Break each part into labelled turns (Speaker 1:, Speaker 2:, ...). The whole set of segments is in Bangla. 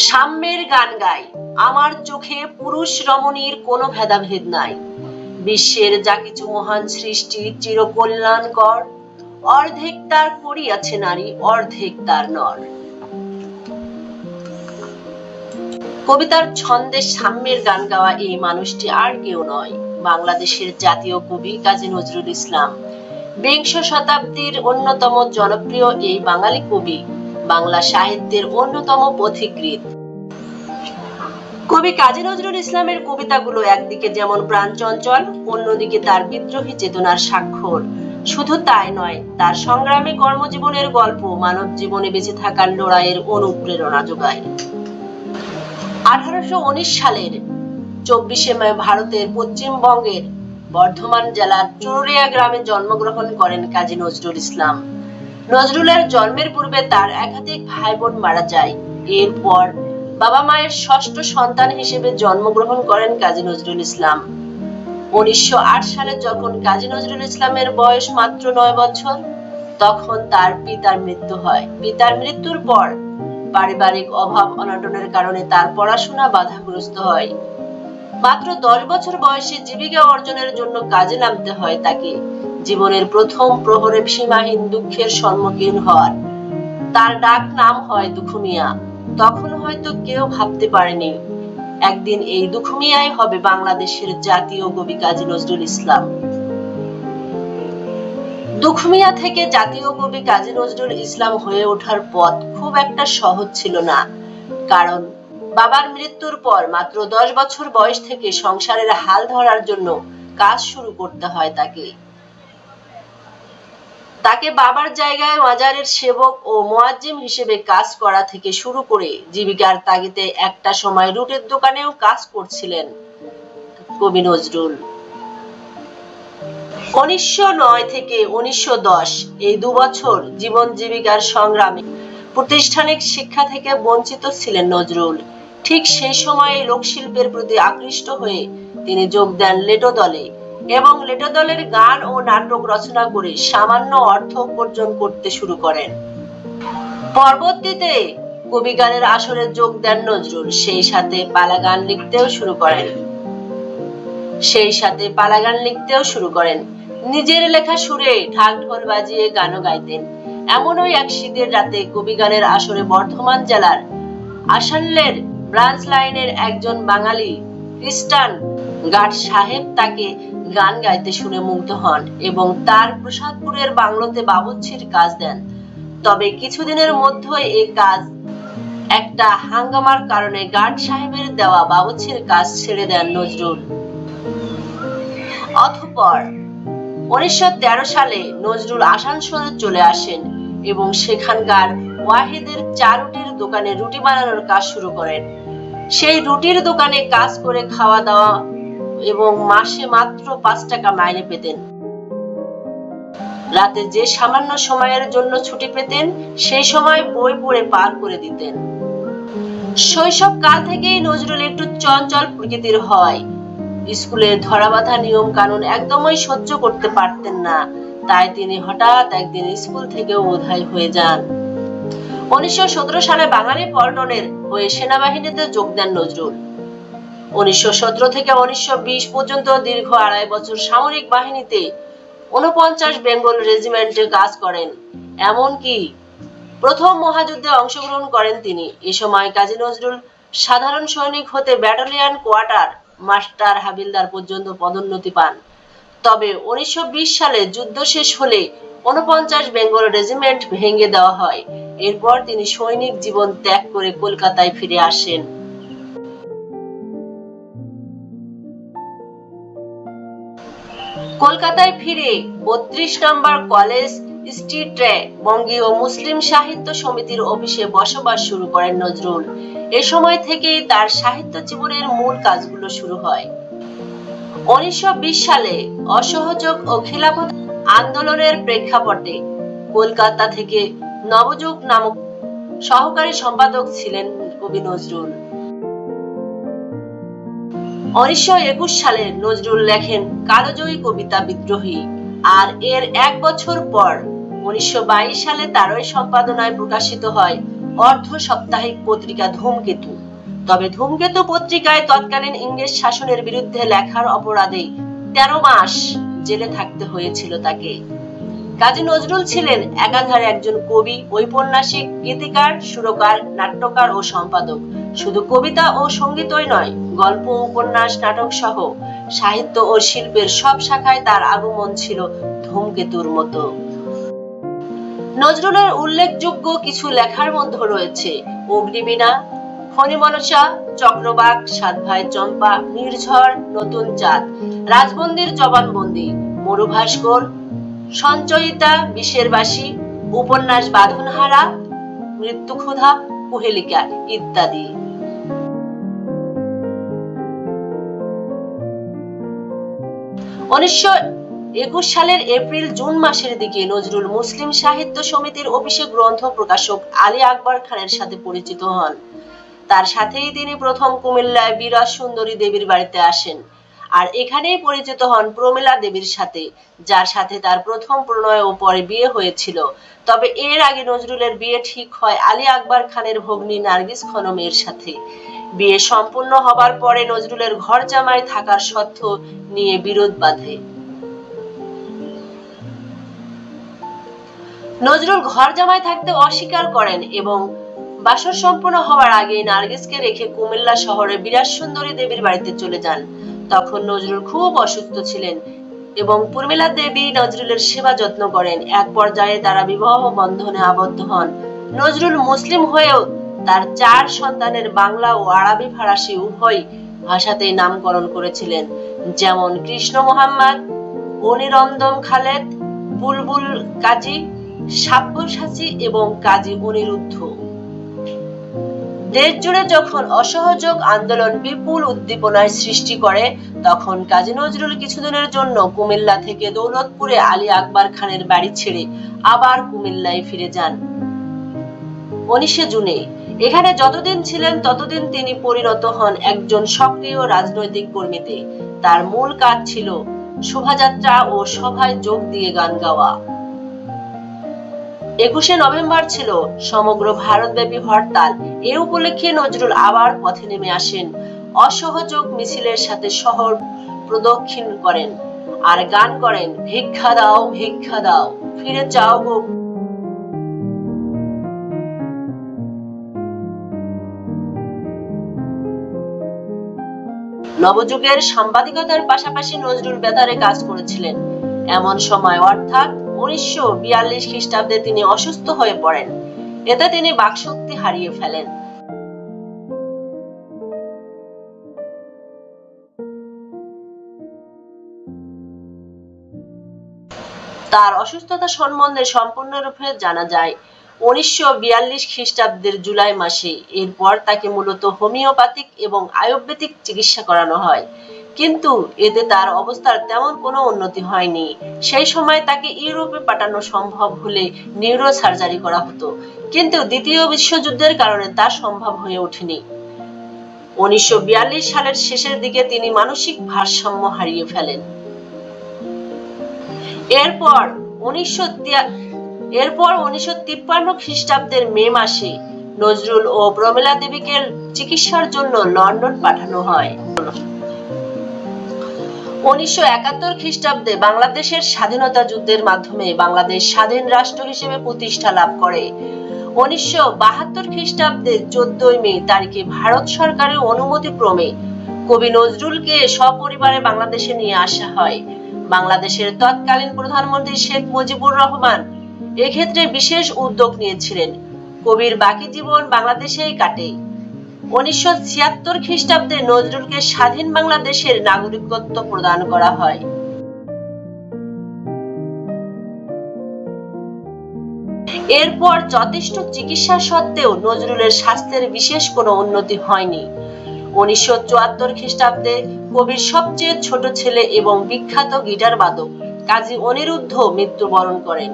Speaker 1: সাম্যের গান গাই, আমার চোখে পুরুষ রমণীর কোনো ভেদাভেদ নাই। বিশ্বের যা কিছু মহান সৃষ্টি চিরকল্যাণকর, অর্ধেক তার করিয়াছে নারী, অর্ধেক তার নর। কবিতার ছন্দে সাম্যের গান গাওয়া এই মানুষটি আর কেউ নয়, বাংলাদেশের জাতীয় কবি কাজী নজরুল ইসলাম। বিংশ শতাব্দীর অন্যতম জনপ্রিয় এই বাঙালি কবি বাংলা সাহিত্যের অন্যতম পথিকৃৎ। কবি কাজী নজরুল ইসলামের কবিতাগুলো একদিকে যেমন প্রাণচঞ্চল, অন্যদিকে তার বিদ্রোহী চেতনার স্বাক্ষর। শুধু তাই নয়, তার সংগ্রামী কর্মজীবনের গল্প মানব জীবনে বেঁচে থাকার লড়াইয়ের অনুপ্রেরণা যোগায়। 1819 সালের 24শে মে ভারতের পশ্চিমবঙ্গের বর্ধমান জেলার চুরুলিয়া গ্রামে জন্মগ্রহণ করেন কাজী নজরুল ইসলাম। নজরুলের জন্মের পূর্বে তার একাধিক ভাই বোন মারা যায়। এরপর বাবা মায়ের ষষ্ঠ সন্তান হিসেবে জন্মগ্রহণ করেন কাজী নজরুল ইসলাম। 1908 সালে যখন কাজী নজরুল ইসলামের বয়স মাত্র 9 বছর, তখন তার পিতার মৃত্যু হয়। পিতার মৃত্যুর পর পারিবারিক অভাব অনটনের কারণে তার পড়াশোনা বাধাগ্রস্ত হয়। মাত্র 10 বছর বয়সে জীবিকা অর্জনের জন্য কাজে নামতে হয় তাকে। জীবনের প্রথম প্রহরে সীমাহীন দুঃখের সম্মুখীন হওয়ার তার ডাক নাম হয় দুখুমিয়া। তখন হয়তো কেউ ভাবতে পারেনি একদিন এই দুখুমিয়াই হবে বাংলাদেশের জাতীয় কবি কাজী নজরুল ইসলাম। দুখুমিয়া থেকে জাতীয় কবি কাজী নজরুল ইসলাম হয়ে ওঠার পথ খুব একটা সহজ ছিল না, কারণ বাবার মৃত্যুর পর মাত্র 10 বছর বয়স থেকে সংসারের হাল ধরার জন্য কাজ শুরু করতে হয় তাকে। বাবার জায়গায় মাজারের সেবক ও মুয়াজ্জিম হিসেবে কাজ করা থেকে শুরু করে জীবিকার তাগিদে একটা সময় রুটির দোকানেও কাজ করছিলেন কবি নজরুল। 1909 থেকে 1910 এই 2 বছর জীবন জীবিকার সংগ্রামে প্রাতিষ্ঠানিক শিক্ষা থেকে বঞ্চিত ছিলেন নজরুল। ঠিক সেই সময়ে লোকশিল্পের প্রতি আকৃষ্ট হয়ে তিনি যোগ দেন লেটো দলে এবং লেটো দলের গান ও নাটক রচনা করে সামান্য অর্থ উপার্জন করতে শুরু করেন। পরবর্তীতে কবি গানের আসরে যোগ দেন নজরুল, সেই সাথে পালা গান লিখতেও শুরু করেন। নিজের লেখা সুরে ঢাক ঢোল বাজিয়ে গানও গাইতেন। এমনই এক শীতের রাতে কবি গানের আসরে বর্ধমান জেলার আসানলের ব্রাঞ্চ লাইনের একজন বাঙালি খ্রিস্টান গার্ড সাহেব তাকে গান গাইতে শুনে মুগ্ধ হন এবং তার প্রসাদপুরের বাংলোতে বাবুর্চির কাজ দেন। তবে কিছুদিনের মধ্যেই এই কাজ একটা হাঙ্গামার কারণে গার্ড সাহেবের দেওয়া বাবুর্চির কাজ ছেড়ে দেন নজরুল। অতঃপর 1913 সালে নজরুল আসানসোলে চলে আসেন এবং সেখানকার ওয়াহিদের চা রুটির দোকানে রুটি বানানোর কাজ শুরু করেন। সেই রুটির দোকানে কাজ করে খাওয়া দাওয়া এবং মাসে মাত্র 5 টাকা মাইনে পেতেন। রাতে যে সামান্য সময়ের জন্য ছুটি পেতেন সেই সময় বই পড়ে পার করে দিতেন। শৈশব কাল থেকেই নজরুল একটু চঞ্চল প্রকৃতির হয়। স্কুলে ধরাবাঁধা নিয়ম কানুন একদমই সহ্য করতে পারতেন না, তাই তিনি হঠাৎ একদিন স্কুল থেকে ওধাই হয়ে যান। 1917 সালে বাঙালি পল্টনের হয়ে সেনাবাহিনীতে যোগ দেন নজরুল। 1917 থেকে 1920 পর্যন্ত দীর্ঘ 2.5 বছর সামরিক বাহিনীতে 49 বেঙ্গল রেজিমেন্টে কাজ করেন। এমনকি প্রথম মহাযুদ্ধে অংশগ্রহণ করেন তিনি। এ সময় কাজী নজরুল সাধারণ সৈনিক হতে ব্যাটালিয়ন কোয়ার্টার মাস্টার হাবিলদার পর্যন্ত পদোন্নতি পান। তবে 1920 সালে যুদ্ধ শেষ হলে 49 বেঙ্গল রেজিমেন্ট ভেঙে দেওয়া হয়। এরপর তিনি সৈনিক জীবন ত্যাগ করে কলকাতায় ফিরে আসেন। কলকাতায় ফিরে 32 নম্বর কলেজ স্ট্রিটে বঙ্গীয় মুসলিম সাহিত্য সমিতির অফিসে বসবাস শুরু করেন নজরুল। এ সময় থেকেই তার সাহিত্য জীবনের মূল কাজগুলো শুরু হয়। 1920 সালে অসহযোগ ও খিলাফত আন্দোলনের প্রেক্ষাপটে কলকাতা থেকে নবযুগ নামক সহকারী সম্পাদক ছিলেন কবি নজরুল। 1921 সালে নজরুল লেখেন কালোজয়ী কবিতা বিদ্রোহী, আর এর 1 বছর পর 1922 সালে তারই সম্পাদনায় প্রকাশিত হয় অর্ধ সাপ্তাহিক পত্রিকা ধূমকেতু। তবে ধূমকেতু পত্রিকায় তৎকালীন ইংরেজ শাসনের বিরুদ্ধে লেখার অপরাধে 13 মাস জেলে থাকতে হয়েছিল তাকে। কাজী নজরুল ছিলেন একাধারে একজন কবি, ঔপন্যাসিক, গীতিকার, সুরকার, নাট্যকার ও সম্পাদক। শুধু কবিতা ও সঙ্গীতই নয়, গল্প, উপন্যাস, নাটক সহ সাহিত্য ও শিল্পের সব শাখায় তার আগমন ছিল ধূমকেতুর মতো। নজরুলের উল্লেখযোগ্য কিছু লেখার মধ্যে রয়েছে অগ্নিবীণা, ফণিমনসা, চক্রবাক, সাত ভাই চম্পা, নির্ঝর, নতুন চাঁদ, রাজবন্দির জবানবন্দি, মরুভাস্কর, সঞ্চয়িতা, বিষের বাসী, উপন্যাস বাঁধনহারা, মৃত্যুক্ষুধা, কুহেলিকা ইত্যাদি। 1921 সালের এপ্রিল-জুন মাসের দিকে নজরুল মুসলিম সাহিত্য সমিতির অফিসে গ্রন্থ প্রকাশক আলী আকবর খানের সাথে পরিচিত হন। তার সাথেই তিনি প্রথম কুমিল্লায় বিরাজ সুন্দরী দেবীর বাড়িতে আসেন, আর এখানেই পরিচিত হন প্রমীলা দেবীর সাথে, যার সাথে তার প্রথম প্রণয় ও পরে বিয়ে হয়েছিল। তবে এর আগে নজরুলের বিয়ে ঠিক হয় আলী আকবর খানের ভগ্নী নার্গিস খানমের সাথে। বিয়ে সম্পূর্ণ হবার পরে নজরুলের ঘর জামাই থাকার শর্ত নিয়ে বিরোধ বাধে। নজরুল ঘর জামাই থাকতে অস্বীকার করেন এবং বাসর সম্পূর্ণ হওয়ার আগে নার্গিসকে রেখে কুমিল্লা শহরে বিরাজ সুন্দরী দেবীর বাড়িতে চলে যান। তখন নজরুল খুব অসুস্থ ছিলেন এবং প্রমীলা দেবী নজরুলের সেবা যত্ন করেন। এক পর্যায়ে তারা বিবাহ বন্ধনে আবদ্ধ হন। নজরুল মুসলিম হয়েও তার 4 সন্তানের বাংলা ও আরবি ফারসি উভয় ভাষাতেই নামকরণ করেছিলেন, যেমন কৃষ্ণ মোহাম্মদ, অনিরন্দম খালেদ, বুলবুল কাজী, সাব্যসাচী এবং কাজী অনিরুদ্ধ। দেশ জুড়ে যখন অসহযোগ আন্দোলন বিপুল উদ্দীপনার সৃষ্টি করে, তখন কাজী নজরুল কিছুদিনের জন্য কুমিল্লা থেকে দৌলতপুরে আলী আকবর খানের বাড়ি ছেড়ে আবার কুমিল্লায় ফিরে যান 19 জুনে। এখানে যতদিন ছিলেন ততদিন তিনি পরিণত হন একজন সক্রিয় রাজনৈতিক কর্মীতে। তার মূল কাজ ছিল শোভাযাত্রা ও সভায় যোগ দিয়ে গান গাওয়া। 21 নভেম্বর ছিল সমগ্র ভারতব্যাপী হরতাল। এ উপলক্ষে নজরুল আবার পথে নেমে আসেন। অসহযোগ মিছিলের সাথে শহর প্রদক্ষিণ করেন আর গান করেন, ভিক্ষা দাও ভিক্ষা দাও, ফিরে যাও গো। নবযুগের সাংবাদিকতার পাশাপাশি নজরুল বেতারে কাজ করেছিলেন। এমন সময় অর্থাৎ 1942 খ্রিস্টাব্দে তিনি অসুস্থ হয়ে পড়েন। এতে তিনি বাকশক্তি হারিয়ে ফেলেন। তার অসুস্থতা সম্বন্ধে সম্পূর্ণরূপে জানা যায় 1942 খ্রিস্টাব্দের জুলাই মাসে। এরপর তাকে মূলত হোমিওপ্যাথিক এবং আয়ুর্বেদিক চিকিৎসা করানো হয়, কিন্তু এতে তার অবস্থার তেমন কোনো উন্নতি হয়নি। সেই সময় তাকে ইউরোপে পাঠানো সম্ভব হলে নিউরো সার্জারি করা হতো, কিন্তু দ্বিতীয় বিশ্বযুদ্ধের কারণে তা সম্ভব হয়ে ওঠেনি। 1942 সালের শেষের দিকে তিনি মানসিক ভারসাম্য হারিয়ে ফেলেন। এরপর 1953 খ্রিস্টাব্দের মে মাসে নজরুল ও প্রমীলা দেবীকে চিকিৎসার জন্য লন্ডন পাঠানো হয়। 1971 খ্রিস্টাব্দে বাংলাদেশের স্বাধীনতা যুদ্ধের মাধ্যমে বাংলাদেশ স্বাধীন রাষ্ট্র হিসেবে প্রতিষ্ঠা লাভ করে। 1972 খ্রিস্টাব্দে 14 মে তারিখে ভারত সরকারের অনুমতি ক্রমে কবি নজরুলকে সপরিবারে বাংলাদেশে নিয়ে আসা হয়। বাংলাদেশের তৎকালীন প্রধানমন্ত্রী শেখ মুজিবুর রহমান এক্ষেত্রে বিশেষ উদ্যোগ নিয়েছিলেন। কবির বাকি জীবন বাংলাদেশেই কাটে। 1976 খ্রিস্টাব্দে নজরুলকে স্বাধীন বাংলাদেশের নাগরিকত্ব প্রদান করা হয়। এরপর যথেষ্ট চিকিৎসা সত্ত্বেও নজরুলের স্বাস্থ্যের বিশেষ কোনো উন্নতি হয়নি। 1974 খ্রিস্টাব্দে কবির সবচেয়ে ছোট ছেলে এবং বিখ্যাত গিটার বাদক কাজী অনিরুদ্ধ মৃত্যুবরণ করেন।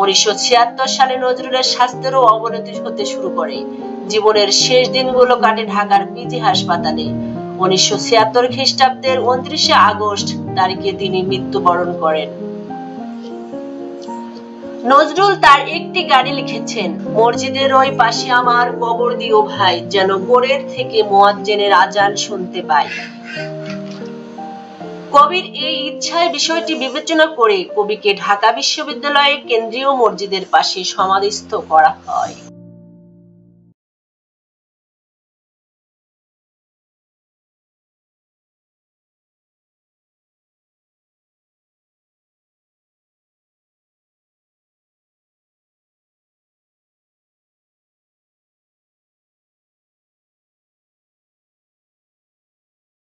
Speaker 1: 1976 সালে নজরুলের স্বাস্থ্যেরও অবনতি হতে শুরু করে। জীবনের শেষ দিনগুলো কাটে ঢাকার পিজি হাসপাতালে। 1976 খ্রিস্টাব্দের 29 আগস্ট তারিখে তিনি মৃত্যুবরণ করেন। নজরুল তার একটি গানে লিখেছেন, মসজিদের ওই পাশে আমার কবর দিও ভাই, যেন ভোরের থেকে মুয়াজ্জিনের আজান শুনতে পাই। কবির এই ইচ্ছায় বিষয়টি বিবেচনা করে কবিকে ঢাকা বিশ্ববিদ্যালয়ের কেন্দ্রীয় মসজিদের পাশে সমাধিস্থ করা হয়।